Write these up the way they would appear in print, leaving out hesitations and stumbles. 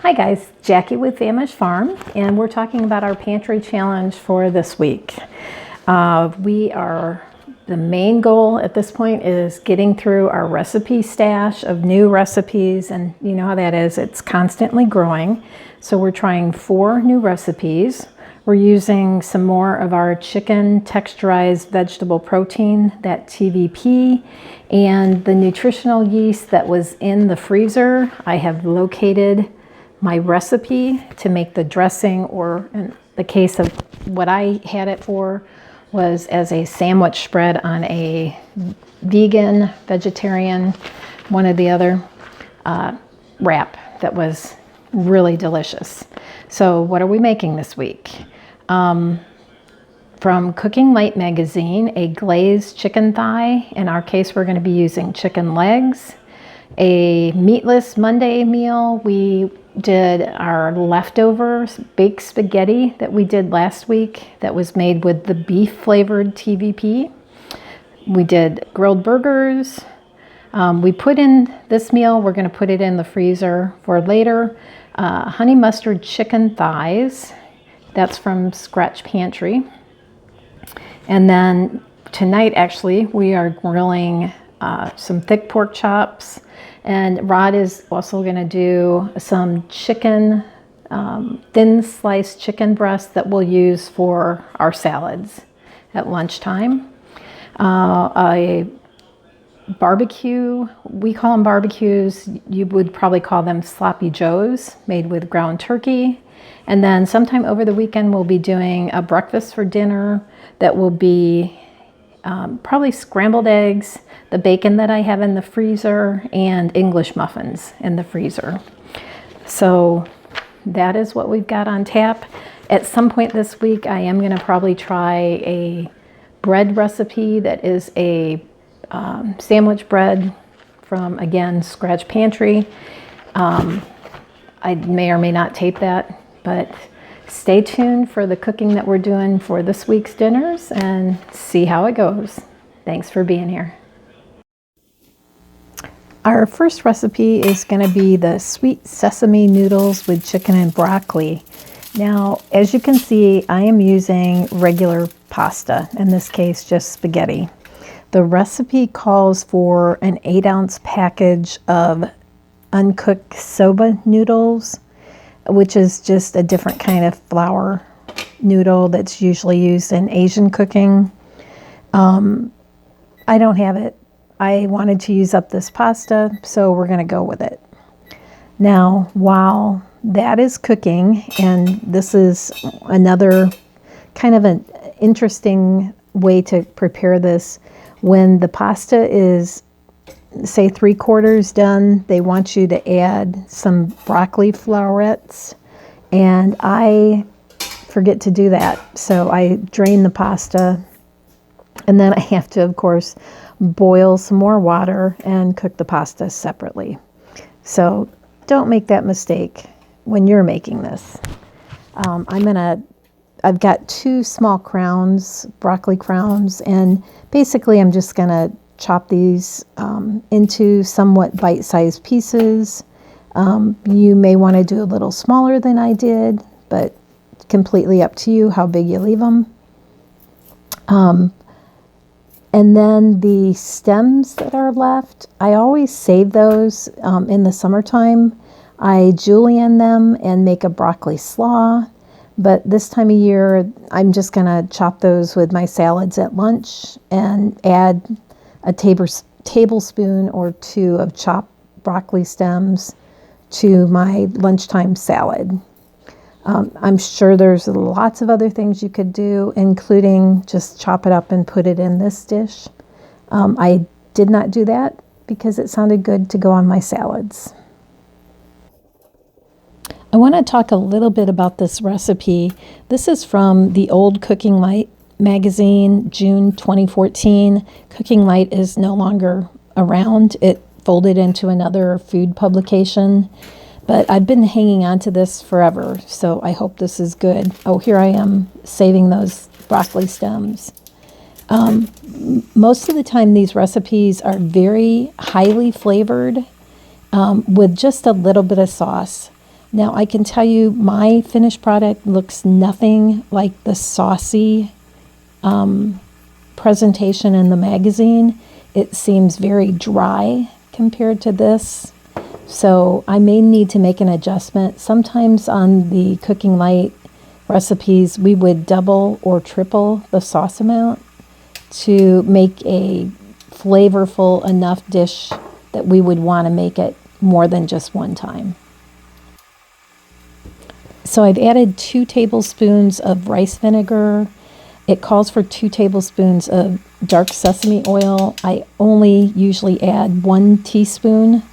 Hi guys, Jackie with Famish Farm, and we're talking about our pantry challenge for this week. The main goal at this point is getting through our recipe stash of new recipes, and you know how that is, it's constantly growing. So we're trying 4 new recipes. We're using some more of our chicken texturized vegetable protein, that TVP, and the nutritional yeast that was in the freezer. I have located my recipe to make the dressing, or in the case of what I had it for, was as a sandwich spread on a vegan, vegetarian, one or the other wrap that was really delicious. So what are we making this week? From Cooking Light magazine, a glazed chicken thigh. In our case, we're going to be using chicken legs. A meatless Monday meal. We did our leftovers baked spaghetti that we did last week that was made with the beef flavored TVP. We did grilled burgers. We put in this meal, we're going to put it in the freezer for later. Honey mustard chicken thighs. That's from Scratch Pantry. And then tonight, actually, we are grilling some thick pork chops. And Rod is also going to do some chicken, thin sliced chicken breast that we'll use for our salads at lunchtime. A barbecue, we call them barbecues. You would probably call them sloppy joes, made with ground turkey. And then sometime over the weekend, we'll be doing a breakfast for dinner that will be probably scrambled eggs, the bacon that I have in the freezer, and English muffins in the freezer. So that is what we've got on tap. At some point this week, I am going to probably try a bread recipe that is a sandwich bread from, again, Scratch Pantry. I may or may not tape that, but stay tuned for the cooking that we're doing for this week's dinners and see how it goes. Thanks for being here. Our first recipe is going to be the sweet sesame noodles with chicken and broccoli. Now, as you can see, I am using regular pasta, in this case just spaghetti. The recipe calls for an 8-ounce package of uncooked soba noodles, which is just a different kind of flour noodle that's usually used in Asian cooking. I don't have it. I wanted to use up this pasta, so we're going to go with it. Now, while that is cooking, and this is another kind of an interesting way to prepare this, when the pasta is, say, 3/4 done, they want you to add some broccoli florets, and I forget to do that. So I drain the pasta, and then I have to, of course, boil some more water and cook the pasta separately. So don't make that mistake when you're making this. I've got 2 small crowns, broccoli crowns, and basically I'm just gonna chop these into somewhat bite-sized pieces. You may want to do a little smaller than I did, but completely up to you how big you leave them. And then the stems that are left, I always save those in the summertime. I julienne them and make a broccoli slaw. But this time of year, I'm just going to chop those with my salads at lunch and add a tablespoon or 2 of chopped broccoli stems to my lunchtime salad. I'm sure there's lots of other things you could do, including just chop it up and put it in this dish. I did not do that because it sounded good to go on my salads. I want to talk a little bit about this recipe. This is from the old Cooking Light magazine, June 2014. Cooking Light is no longer around. It folded into another food publication. But I've been hanging on to this forever, so I hope this is good. Oh, here I am saving those broccoli stems. Most of the time, these recipes are very highly flavored with just a little bit of sauce. Now I can tell you my finished product looks nothing like the saucy presentation in the magazine. It seems very dry compared to this. So I may need to make an adjustment. Sometimes on the Cooking Light recipes, we would double or triple the sauce amount to make a flavorful enough dish that we would want to make it more than just one time. So I've added 2 tablespoons of rice vinegar. It calls for 2 tablespoons of dark sesame oil. I only usually add 1 teaspoon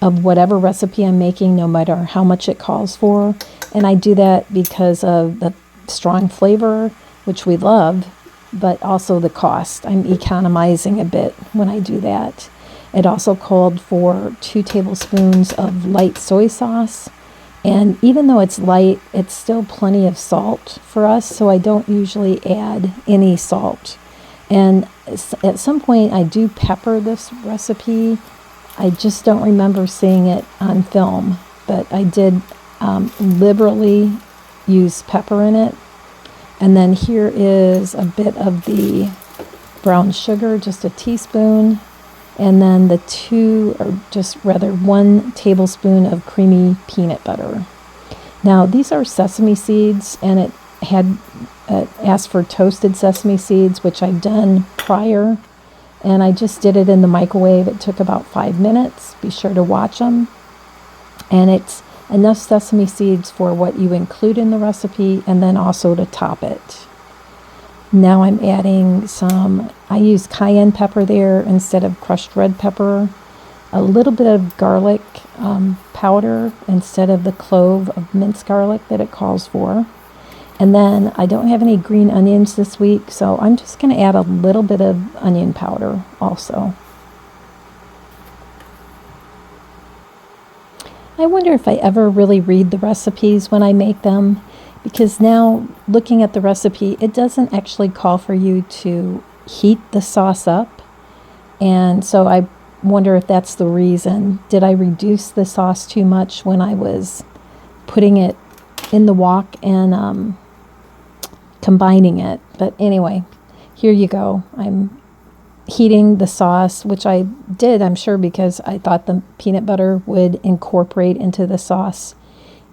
of whatever recipe I'm making, no matter how much it calls for. And I do that because of the strong flavor, which we love, but also the cost. I'm economizing a bit when I do that. It also called for 2 tablespoons of light soy sauce. And even though it's light, it's still plenty of salt for us, so I don't usually add any salt. And at some point, I do pepper this recipe. I just don't remember seeing it on film, but I did liberally use pepper in it. And then here is a bit of the brown sugar, just a teaspoon. And then the 1 tablespoon of creamy peanut butter. Now these are sesame seeds, and it had asked for toasted sesame seeds, which I've done prior, and I just did it in the microwave. It took about 5 minutes. Be sure to watch them. And it's enough sesame seeds for what you include in the recipe, and then also to top it. Now I'm adding I use cayenne pepper there instead of crushed red pepper, a little bit of garlic powder instead of the clove of minced garlic that it calls for. And then I don't have any green onions this week, so I'm just going to add a little bit of onion powder also. I wonder if I ever really read the recipes when I make them, because now looking at the recipe, it doesn't actually call for you to heat the sauce up. And so I wonder if that's the reason. Did I reduce the sauce too much when I was putting it in the wok and combining it? But anyway, here you go. I'm heating the sauce, which I did, I'm sure, because I thought the peanut butter would incorporate into the sauce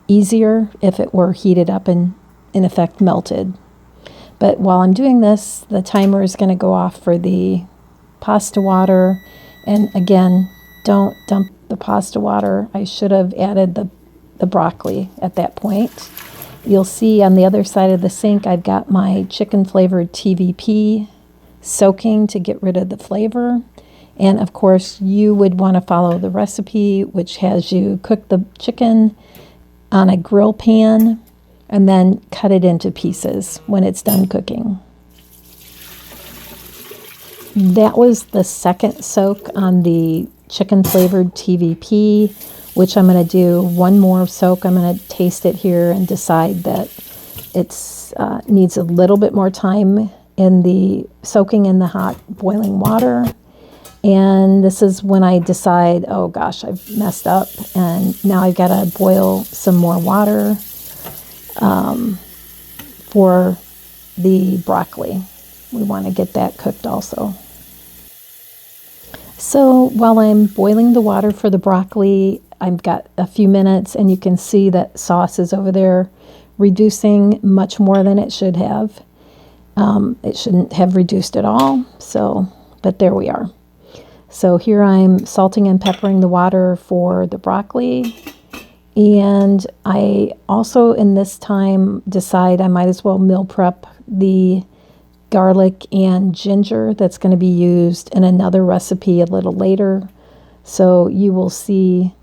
easier if it were heated up and in effect melted. But while I'm doing this, the timer is going to go off for the pasta water. And again, don't dump the pasta water. I should have added the broccoli at that point. You'll see on the other side of the sink, I've got my chicken flavored TVP soaking to get rid of the flavor. And of course, you would want to follow the recipe, which has you cook the chicken on a grill pan and then cut it into pieces when it's done cooking. That was the second soak on the chicken flavored TVP, which I'm going to do one more soak. I'm going to taste it here and decide that it's needs a little bit more time in the soaking in the hot boiling water. And this is when I decide, oh gosh, I've messed up, and now I've got to boil some more water for the broccoli. We want to get that cooked also. So while I'm boiling the water for the broccoli, I've got a few minutes, and you can see that sauce is over there reducing much more than it should have. It shouldn't have reduced at all, but there we are. So here I'm salting and peppering the water for the broccoli. And I also in this time decide I might as well meal prep the garlic and ginger that's going to be used in another recipe a little later. So you will see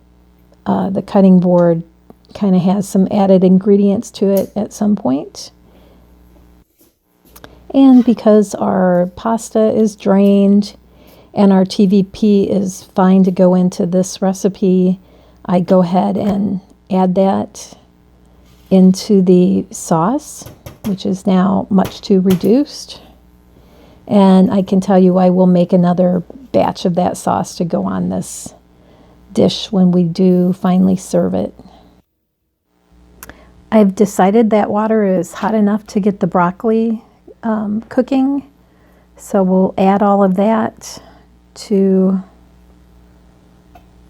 the cutting board kind of has some added ingredients to it at some point. And because our pasta is drained and our TVP is fine to go into this recipe, I go ahead and add that into the sauce, which is now much too reduced. And I can tell you I will make another batch of that sauce to go on this dish when we do finally serve it. I've decided that water is hot enough to get the broccoli cooking. So we'll add all of that to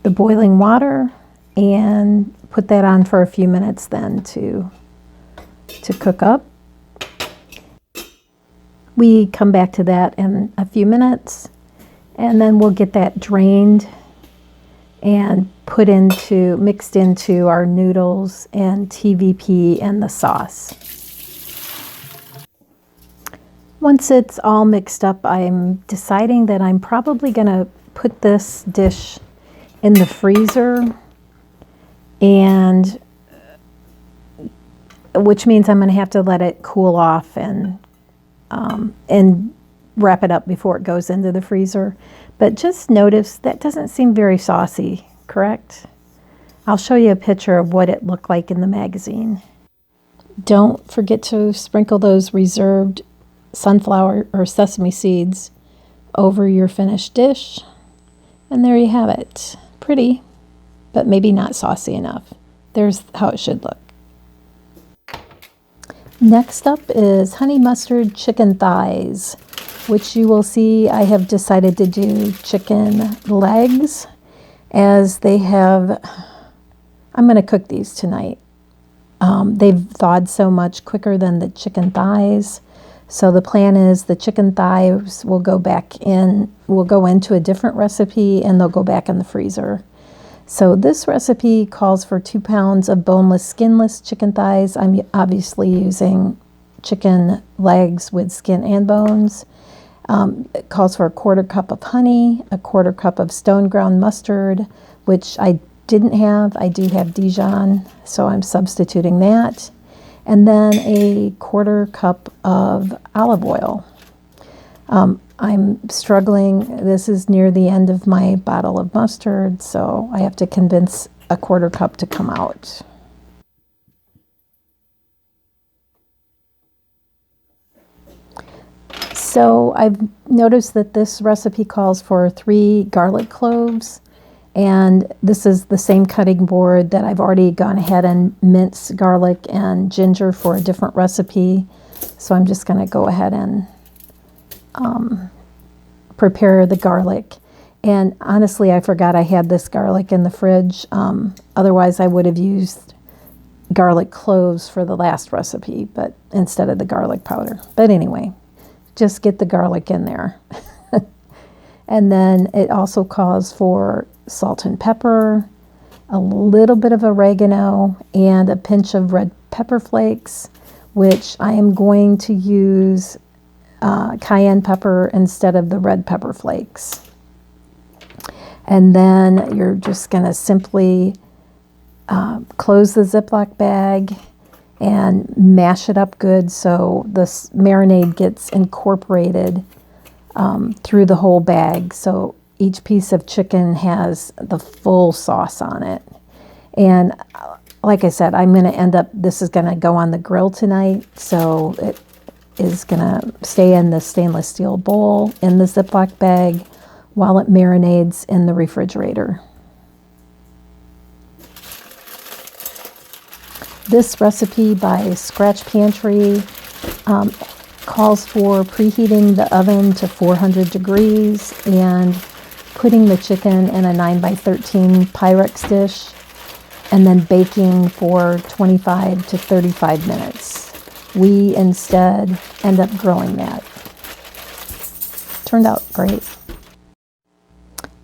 the boiling water and put that on for a few minutes then to cook up. We come back to that in a few minutes, and then we'll get that drained and mixed into our noodles and TVP and the sauce. Once it's all mixed up, I'm deciding that I'm probably going to put this dish in the freezer, and which means I'm going to have to let it cool off and wrap it up before it goes into the freezer. But just notice that doesn't seem very saucy, correct? I'll show you a picture of what it looked like in the magazine. Don't forget to sprinkle those reserved sunflower or sesame seeds over your finished dish. And there you have it. Pretty, but maybe not saucy enough. There's how it should look. Next up is honey mustard chicken thighs, which you will see I have decided to do chicken legs, as they have, I'm going to cook these tonight. They've thawed so much quicker than the chicken thighs. So the plan is the chicken thighs will go into a different recipe, and they'll go back in the freezer. So this recipe calls for 2 pounds of boneless, skinless chicken thighs. I'm obviously using chicken legs with skin and bones. It calls for a 1/4 cup of honey, a 1/4 cup of stone ground mustard, which I didn't have. I do have Dijon, so I'm substituting that. And then a 1/4 cup of olive oil. I'm struggling. This is near the end of my bottle of mustard, so I have to convince a 1/4 cup to come out. So I've noticed that this recipe calls for 3 garlic cloves, and this is the same cutting board that I've already gone ahead and minced garlic and ginger for a different recipe. So I'm just going to go ahead and prepare the garlic. And honestly, I forgot I had this garlic in the fridge. Otherwise, I would have used garlic cloves for the last recipe, but instead of the garlic powder. But anyway, just get the garlic in there. And then it also calls for salt and pepper, a little bit of oregano, and a pinch of red pepper flakes, which I am going to use cayenne pepper instead of the red pepper flakes. And then you're just going to simply close the Ziploc bag and mash it up good so the marinade gets incorporated through the whole bag. So each piece of chicken has the full sauce on it. And like I said, this is going to go on the grill tonight. So it is going to stay in the stainless steel bowl in the Ziploc bag while it marinades in the refrigerator. This recipe by Scratch Pantry calls for preheating the oven to 400 degrees and putting the chicken in a 9x13 Pyrex dish and then baking for 25 to 35 minutes. We instead end up grilling that. Turned out great.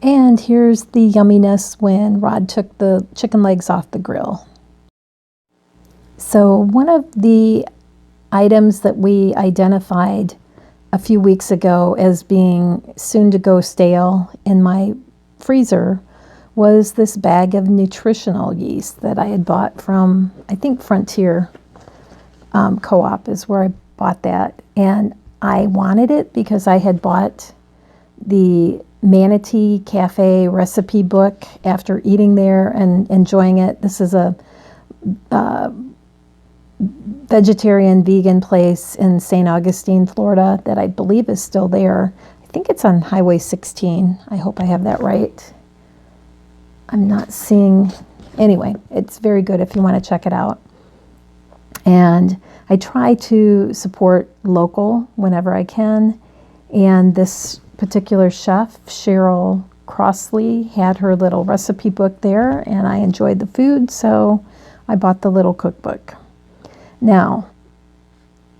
And here's the yumminess when Rod took the chicken legs off the grill. So one of the items that we identified a few weeks ago as being soon to go stale in my freezer was this bag of nutritional yeast that I had bought from, I think, Frontier Co-op is where I bought that. And I wanted it because I had bought the Manatee Cafe recipe book after eating there and enjoying it. This is a vegetarian vegan place in St Augustine, Florida that I believe is still there. I think it's on Highway 16. I hope I have that right. I'm not seeing. Anyway, it's very good if you want to check it out. And I try to support local whenever I can. And this particular chef, Cheryl Crosley, had her little recipe book there, and I enjoyed the food, so I bought the little cookbook. Now,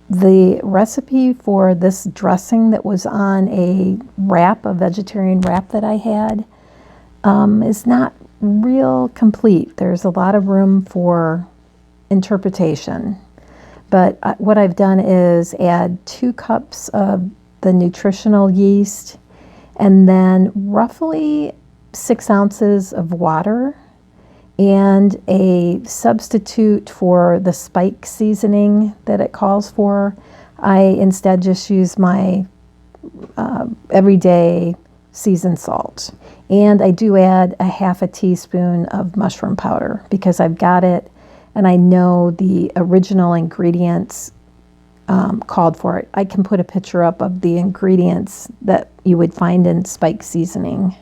the recipe for this dressing that was on a wrap, a vegetarian wrap that I had, is not real complete. There's a lot of room for interpretation. But what I've done is add 2 cups of the nutritional yeast and then roughly 6 ounces of water and a substitute for the spike seasoning that it calls for. I instead just use my everyday seasoned salt. And I do add a half a teaspoon of mushroom powder because I've got it and I know the original ingredients called for it. I can put a picture up of the ingredients that you would find in spike seasoning.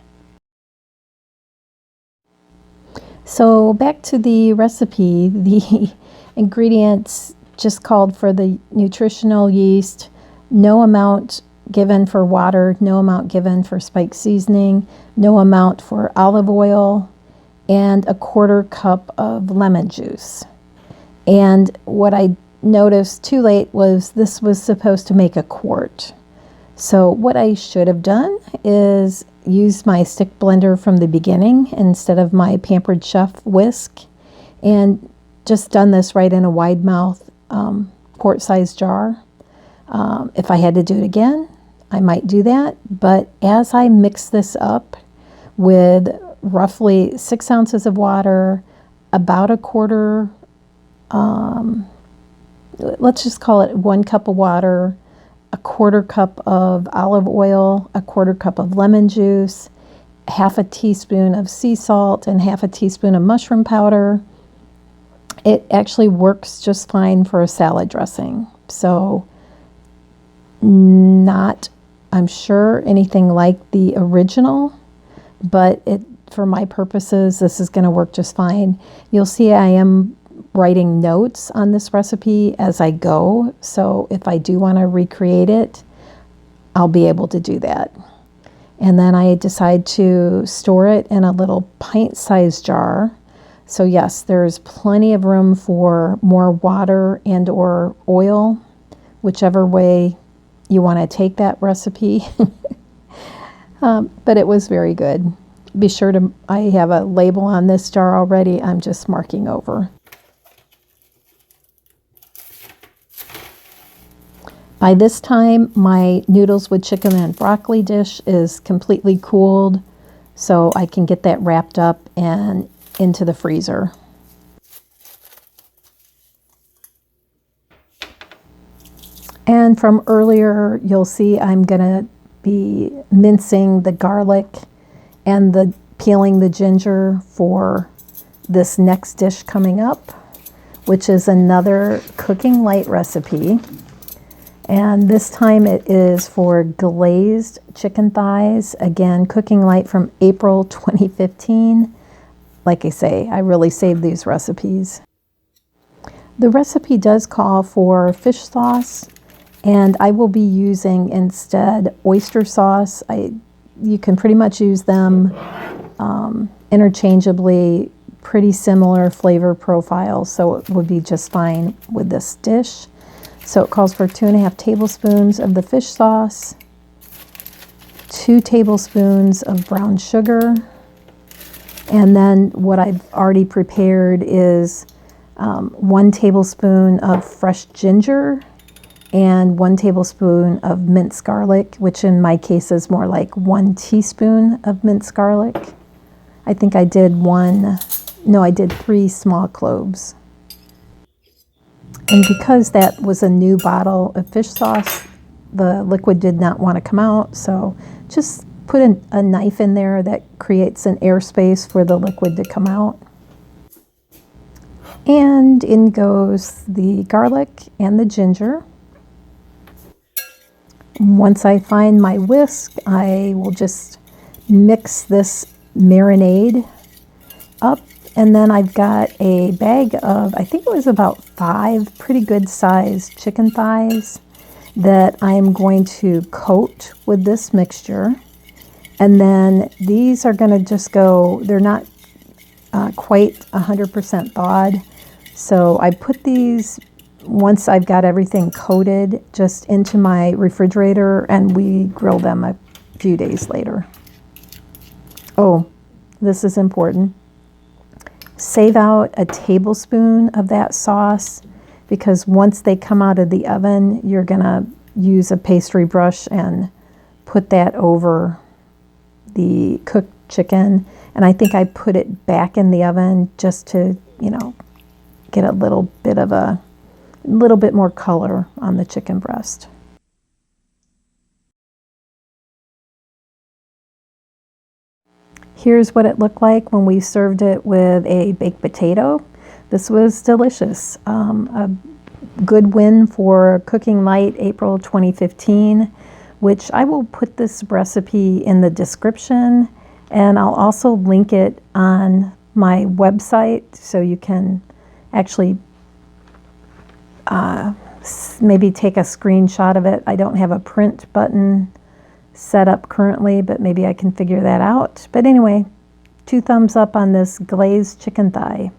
So back to the recipe, the ingredients just called for the nutritional yeast, no amount given for water, no amount given for spike seasoning, no amount for olive oil, and a 1/4 cup of lemon juice. And what I noticed too late was this was supposed to make a quart. So what I should have done is use my stick blender from the beginning instead of my Pampered Chef whisk, and just done this right in a wide mouth quart-sized jar. If I had to do it again, I might do that. But as I mix this up with roughly 6 ounces of water, about a quarter, let's just call it 1 cup of water, a 1/4 cup of olive oil, a 1/4 cup of lemon juice, half a teaspoon of sea salt, and half a teaspoon of mushroom powder. It actually works just fine for a salad dressing. So not, I'm sure, anything like the original, but for my purposes, this is going to work just fine. You'll see I am writing notes on this recipe as I go, so if I do want to recreate it, I'll be able to do that. And then I decide to store it in a little pint-sized jar. So yes, there's plenty of room for more water and or oil, whichever way you want to take that recipe. But it was very good. Be sure to, I have a label on this jar already. I'm just marking over. By this time, my noodles with chicken and broccoli dish is completely cooled, so I can get that wrapped up and into the freezer. And from earlier, you'll see I'm gonna be mincing the garlic and peeling the ginger for this next dish coming up, which is another cooking light recipe. And this time it is for glazed chicken thighs. Again, cooking light from April 2015. Like I say, I really saved these recipes. The recipe does call for fish sauce, and I will be using instead oyster sauce. You can pretty much use them interchangeably, pretty similar flavor profiles, so it would be just fine with this dish. So it calls for 2.5 tablespoons of the fish sauce, 2 tablespoons of brown sugar, and then what I've already prepared is 1 tablespoon of fresh ginger and 1 tablespoon of minced garlic, which in my case is more like 1 teaspoon of minced garlic. I think I did 3 small cloves. And because that was a new bottle of fish sauce, the liquid did not want to come out, so just put a knife in there that creates an airspace for the liquid to come out. And in goes the garlic and the ginger. Once I find my whisk, I will just mix this marinade up And then I've got a bag of, I think it was about 5 pretty good sized chicken thighs that I am going to coat with this mixture. And then these are going to just go, they're not quite 100% thawed. So I put these, once I've got everything coated, just into my refrigerator, and we grill them a few days later. Oh, this is important. Save out a tablespoon of that sauce, because once they come out of the oven, you're going to use a pastry brush and put that over the cooked chicken. And I think I put it back in the oven just to, get a little bit more color on the chicken breast. Here's what it looked like when we served it with a baked potato. This was delicious. A good win for Cooking Light April 2015, which I will put this recipe in the description, and I'll also link it on my website so you can actually maybe take a screenshot of it. I don't have a print button set up currently, but maybe I can figure that out. But anyway, 2 thumbs up on this glazed chicken thigh.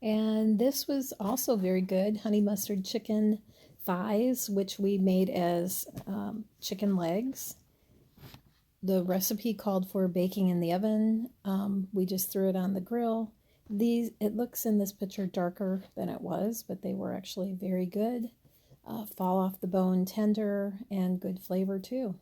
And this was also very good, honey mustard chicken thighs, which we made as chicken legs. The recipe called for baking in the oven. We just threw it on the grill. It looks in this picture darker than it was, but they were actually very good. Fall off the bone tender and good flavor too.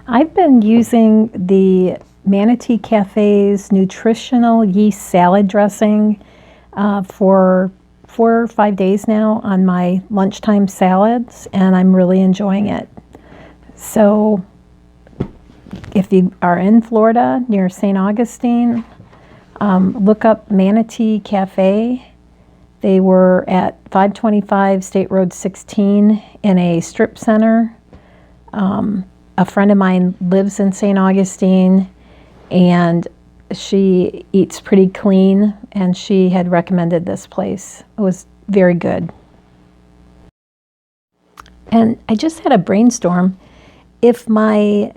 I've been using the Manatee Cafe's Nutritional Yeast Salad Dressing for 4 or 5 days now on my lunchtime salads, and I'm really enjoying it. So if you are in Florida near St. Augustine, look up Manatee Cafe. They were at 525 State Road 16 in a strip center. A friend of mine lives in St. Augustine, and she eats pretty clean, and she had recommended this place. It was very good. And I just had a brainstorm. If my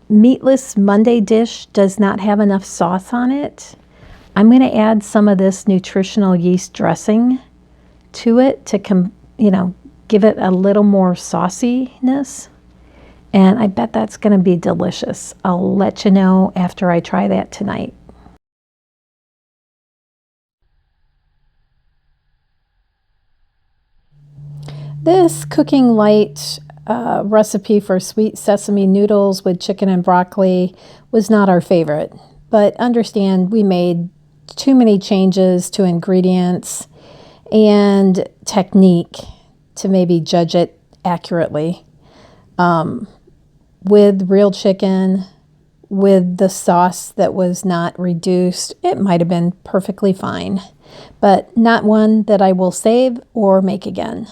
meatless Monday dish does not have enough sauce on it, I'm going to add some of this nutritional yeast dressing to it to give it a little more sauciness. And I bet that's going to be delicious. I'll let you know after I try that tonight. This Cooking Light recipe for sweet sesame noodles with chicken and broccoli was not our favorite. But understand, we made too many changes to ingredients and technique to maybe judge it accurately. With real chicken, with the sauce that was not reduced, it might have been perfectly fine, but not one that I will save or make again.